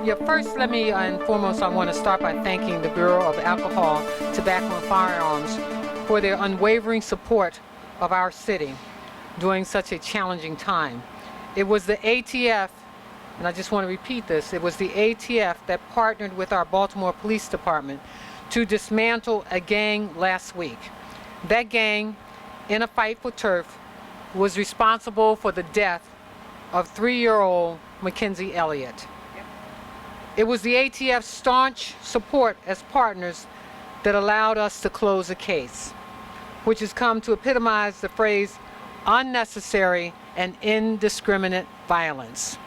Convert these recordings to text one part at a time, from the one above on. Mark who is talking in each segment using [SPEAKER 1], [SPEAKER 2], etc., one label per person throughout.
[SPEAKER 1] Yeah, first, let me, and foremost, I want to start by thanking the Bureau of Alcohol, Tobacco, and Firearms for their unwavering support of our city during such a challenging time. It was the ATF, and I just want to repeat this, it was the ATF that partnered with our Baltimore Police Department to dismantle a gang last week. That gang, in a fight for turf, was responsible for the death of 3-year-old Mackenzie Elliott. It was the ATF's staunch support as partners that allowed us to close the case, which has come to epitomize the phrase unnecessary and indiscriminate violence.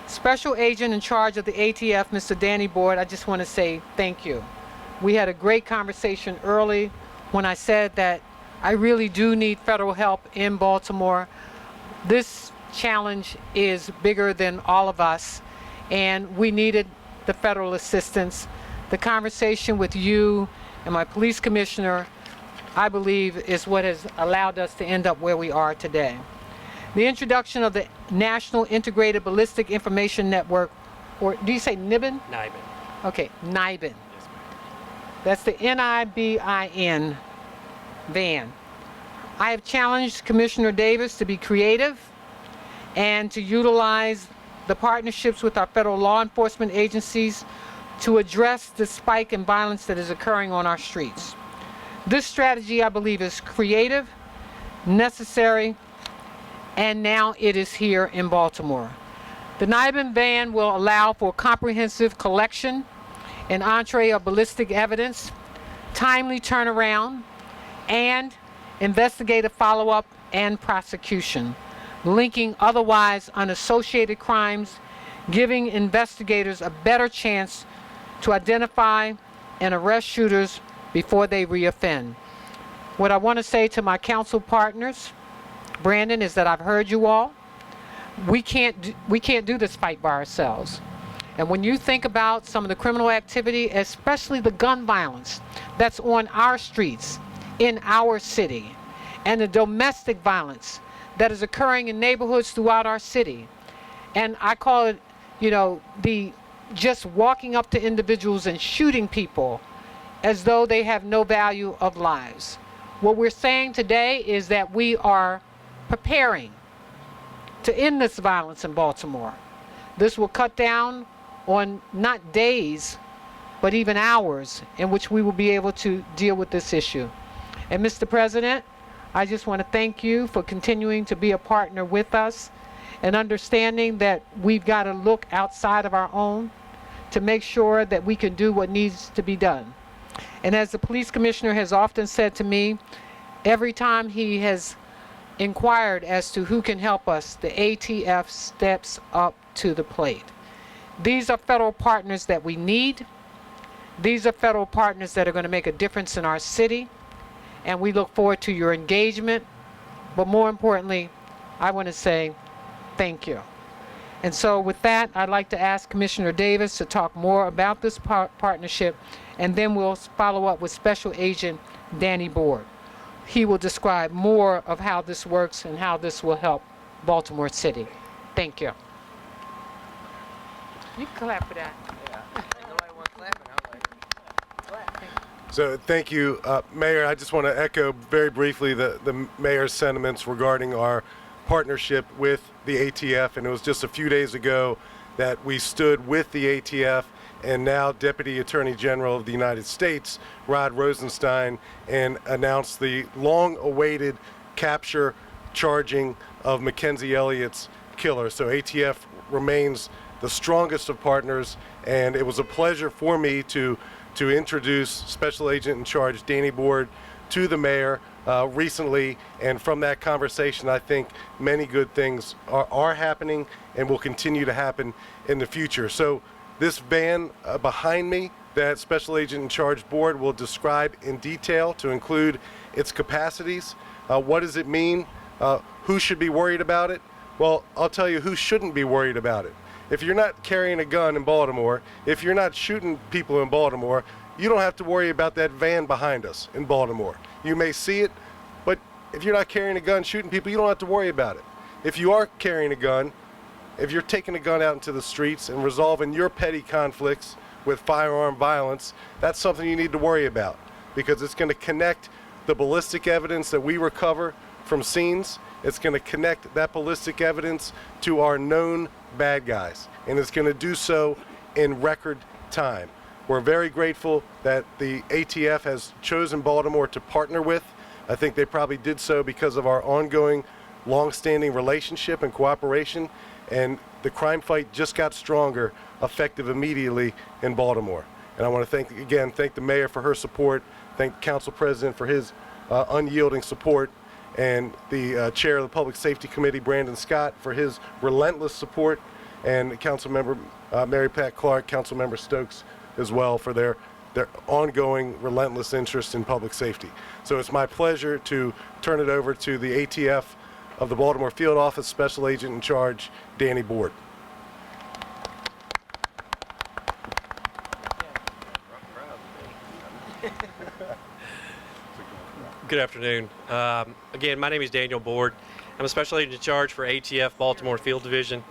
[SPEAKER 1] Special Agent in charge of the ATF, Mr. Danny Board, I just want to say thank you. We had a great conversation early when I said that I really do need federal help in Baltimore. This challenge is bigger than all of us, and we needed the federal assistance. The conversation with you and my police commissioner, I believe, is what has allowed us to end up where we are today. The introduction of the National Integrated Ballistic Information Network, or do you say NIBIN?
[SPEAKER 2] NIBIN.
[SPEAKER 1] Okay, NIBIN.
[SPEAKER 2] Yes, ma'am.
[SPEAKER 1] That's the NIBIN van. I have challenged Commissioner Davis to be creative and to utilize the partnerships with our federal law enforcement agencies to address the spike in violence that is occurring on our streets. This strategy, I believe, is creative, necessary, and now it is here in Baltimore. The NIBIN van will allow for comprehensive collection and entree of ballistic evidence, timely turnaround, and investigative follow-up and prosecution, linking otherwise unassociated crimes, giving investigators a better chance to identify and arrest shooters before they reoffend. What I want to say to my council partners, Brandon, is that I've heard you all. We can't do this fight by ourselves. And when you think about some of the criminal activity, especially the gun violence that's on our streets, in our city, and the domestic violence that is occurring in neighborhoods throughout our city. And I call it, the just walking up to individuals and shooting people as though they have no value of lives. What we're saying today is that we are preparing to end this violence in Baltimore. This will cut down on not days, but even hours in which we will be able to deal with this issue. And Mr. President, I just want to thank you for continuing to be a partner with us and understanding that we've got to look outside of our own to make sure that we can do what needs to be done. And as the police commissioner has often said to me, every time he has inquired as to who can help us, the ATF steps up to the plate. These are federal partners that we need. These are federal partners that are going to make a difference in our city. And we look forward to your engagement. But more importantly, I want to say thank you. And so with that, I'd like to ask Commissioner Davis to talk more about this partnership, and then we'll follow up with Special Agent Danny Board. He will describe more of how this works and how this will help Baltimore City. Thank you. You can clap for that.
[SPEAKER 3] So thank you, Mayor. I just want to echo very briefly the Mayor's sentiments regarding our partnership with the ATF. And it was just a few days ago that we stood with the ATF and now Deputy Attorney General of the United States, Rod Rosenstein, and announced the long-awaited capture, charging of Mackenzie Elliott's killer. So ATF remains the strongest of partners, and it was a pleasure for me to introduce Special Agent in Charge Danny Board to the mayor recently, and from that conversation I think many good things are happening and will continue to happen in the future. So this van behind me that Special Agent in Charge Board will describe in detail to include its capacities. What does it mean? Who should be worried about it? Well, I'll tell you who shouldn't be worried about it. If you're not carrying a gun in Baltimore, if you're not shooting people in Baltimore, you don't have to worry about that van behind us in Baltimore. You may see it, but if you're not carrying a gun shooting people, you don't have to worry about it. if you are carrying a gun, if you're taking a gun out into the streets and resolving your petty conflicts with firearm violence, that's something you need to worry about, because it's going to connect the ballistic evidence that we recover from scenes. It's going to connect that ballistic evidence to our known bad guys, and it's going to do so in record time. We're very grateful that the ATF has chosen Baltimore to partner with. I think they probably did so because of our ongoing, long-standing relationship and cooperation, and the crime fight just got stronger, effective immediately in Baltimore. And I want to thank the mayor for her support, thank the council president for his unyielding support, and the chair of the Public Safety Committee, Brandon Scott, for his relentless support, and Council Member Mary Pat Clark, Council Member Stokes as well, for their ongoing relentless interest in public safety. So it's my pleasure to turn it over to the ATF of the Baltimore Field Office Special Agent in Charge, Danny Board.
[SPEAKER 2] Good afternoon. Again, my name is Daniel Board. I'm a Special Agent in Charge for ATF Baltimore Field Division.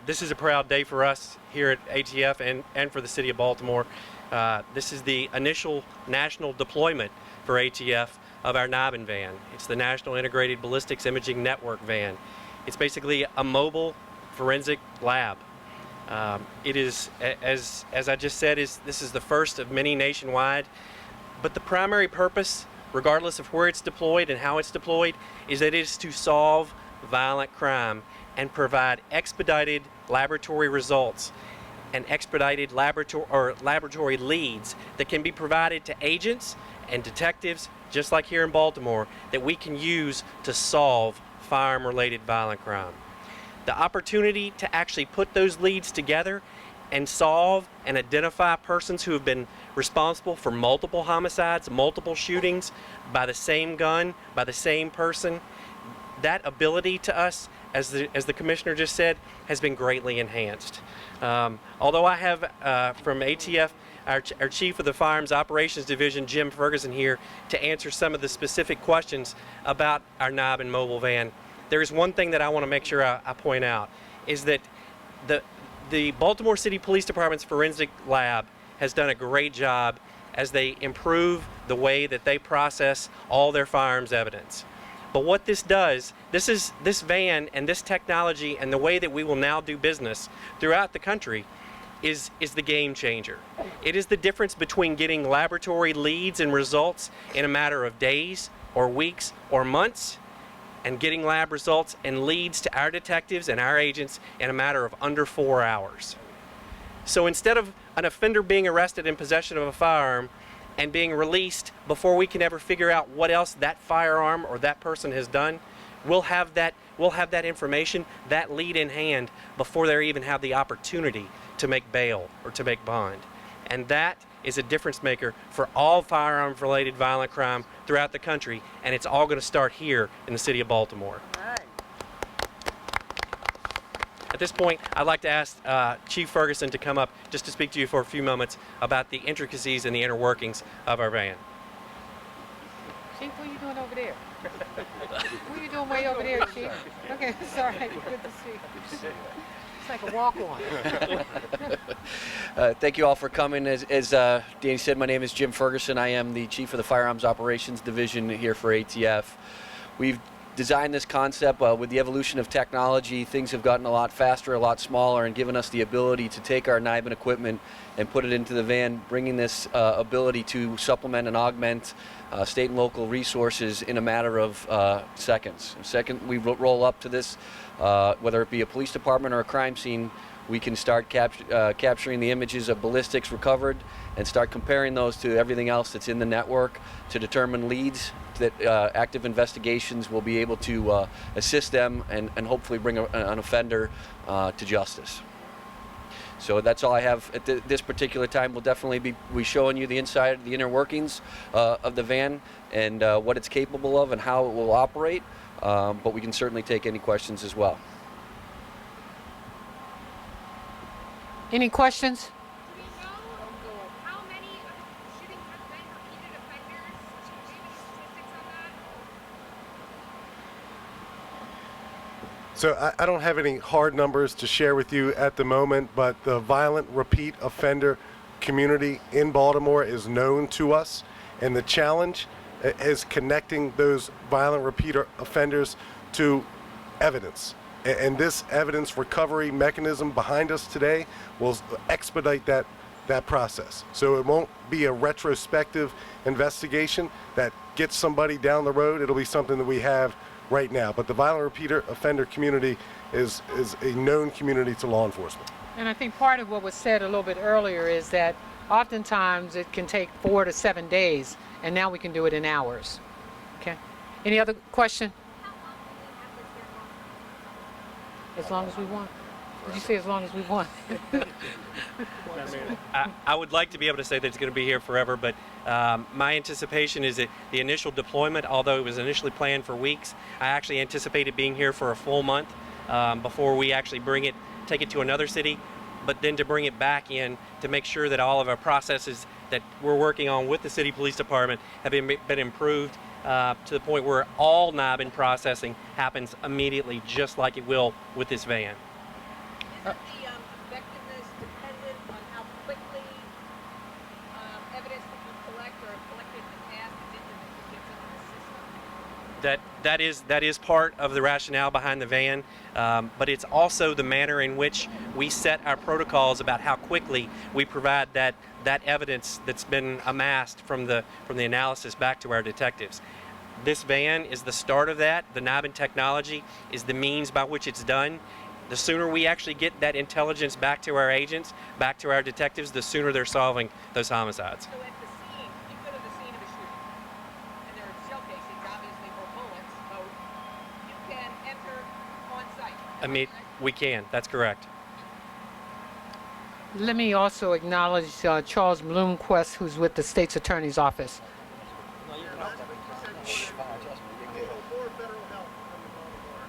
[SPEAKER 2] This is a proud day for us here at ATF and for the City of Baltimore. This is the initial national deployment for ATF of our NIBIN van. It's the National Integrated Ballistics Imaging Network van. It's basically a mobile forensic lab. It is, as I just said, this is the first of many nationwide. But the primary purpose, regardless of where it's deployed and how it's deployed, is that it is to solve violent crime and provide expedited laboratory results and expedited laboratory leads that can be provided to agents and detectives, just like here in Baltimore, that we can use to solve firearm-related violent crime. The opportunity to actually put those leads together and solve and identify persons who have been responsible for multiple homicides, multiple shootings by the same gun, by the same person, that ability to us, as the Commissioner just said, has been greatly enhanced. Although I have from ATF, our Chief of the Firearms Operations Division, Jim Ferguson, here to answer some of the specific questions about our NIBIN mobile van, there is one thing that I want to make sure I point out, is that the Baltimore City Police Department's forensic lab has done a great job as they improve the way that they process all their firearms evidence. But what this does, this van and this technology and the way that we will now do business throughout the country is the game changer. It is the difference between getting laboratory leads and results in a matter of days or weeks or months, and getting lab results and leads to our detectives and our agents in a matter of under 4 hours. So instead of an offender being arrested in possession of a firearm and being released before we can ever figure out what else that firearm or that person has done, we'll have that information, that lead in hand, before they even have the opportunity to make bail or to make bond. And that is a difference maker for all firearm-related violent crime throughout the country, and it's all going to start here in the City of Baltimore. At this point, I'd like to ask Chief Ferguson to come up just to speak to you for a few moments about the intricacies and the inner workings of our van.
[SPEAKER 1] Chief, what are you doing over there? What are you doing way over there, Chief? Okay, sorry. Good to see you. It's like a walk-on.
[SPEAKER 4] Thank you all for coming. As Danny said, my name is Jim Ferguson. I am the Chief of the Firearms Operations Division here for ATF. We've designed this concept with the evolution of technology. Things have gotten a lot faster, a lot smaller, and given us the ability to take our NIBIN equipment and put it into the van, bringing this ability to supplement and augment state and local resources in a matter of seconds. The second we roll up to this, whether it be a police department or a crime scene, we can start capturing the images of ballistics recovered and start comparing those to everything else that's in the network to determine leads that active investigations will be able to assist them and hopefully bring an offender to justice. So that's all I have at this particular time. We'll definitely be showing you the inside, the inner workings of the van and what it's capable of and how it will operate, but we can certainly take any questions as well.
[SPEAKER 1] Any questions?
[SPEAKER 5] Do we know how many shootings have been repeated offenders? Do you have any statistics on
[SPEAKER 3] So I don't have any hard numbers to share with you at the moment, but the violent repeat offender community in Baltimore is known to us, and the challenge is connecting those violent repeat offenders to evidence. And this evidence recovery mechanism behind us today will expedite that process. So it won't be a retrospective investigation that gets somebody down the road. It'll be something that we have right now. But the violent repeater offender community is a known community to law enforcement.
[SPEAKER 1] And I think part of what was said a little bit earlier is that oftentimes it can take 4 to 7 days, and now we can do it in hours. Okay. Any other question? As long as we want. Did you say as long as we want?
[SPEAKER 2] I would like to be able to say that it's going to be here forever, but my anticipation is that the initial deployment, although it was initially planned for weeks, I actually anticipate it being here for a full month before we actually take it to another city, but then to bring it back in to make sure that all of our processes that we're working on with the city police department have been improved to the point where all NIBIN processing happens immediately, just like it will with this van.
[SPEAKER 5] Isn't the effectiveness dependent on how quickly evidence that you collect or have collected in the past is gets into the system?
[SPEAKER 2] That is part of the rationale behind the van, but it's also the manner in which we set our protocols about how quickly we provide that evidence that's been amassed from the analysis back to our detectives. This van is the start of that. The NIBIN technology is the means by which it's done. The sooner we actually get that intelligence back to our agents, back to our detectives, the sooner they're solving those homicides.
[SPEAKER 5] So at the scene, you go to the scene of a shooting, and there are shell casings, obviously, or bullets, so you can enter on site.
[SPEAKER 2] We can, that's correct.
[SPEAKER 1] Let me also acknowledge Charles Bloomquist, who's with the State's Attorney's Office.
[SPEAKER 6] More federal help coming Baltimore.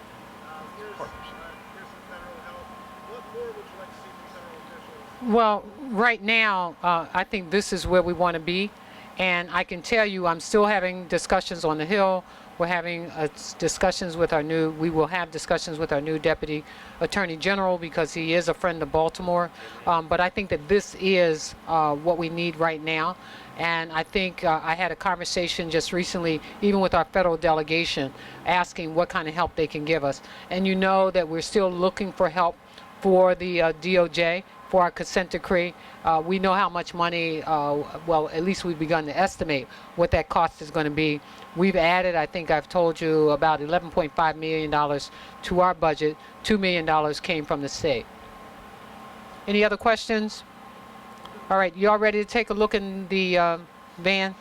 [SPEAKER 6] Here's some federal help. What more would you like to see from federal officials?
[SPEAKER 1] Well, right now, I think this is where we want to be. And I can tell you, I'm still having discussions on the Hill. We're having discussions with we will have discussions with our new Deputy Attorney General because he is a friend of Baltimore. But I think that this is what we need right now. And I think I had a conversation just recently, even with our federal delegation, asking what kind of help they can give us. And you know that we're still looking for help for the DOJ, for our consent decree. We know how much money, well, at least we've begun to estimate what that cost is going to be. We've added, I think I've told you, about $11.5 million to our budget. $2 million came from the state. Any other questions? All right, you all ready to take a look in the van?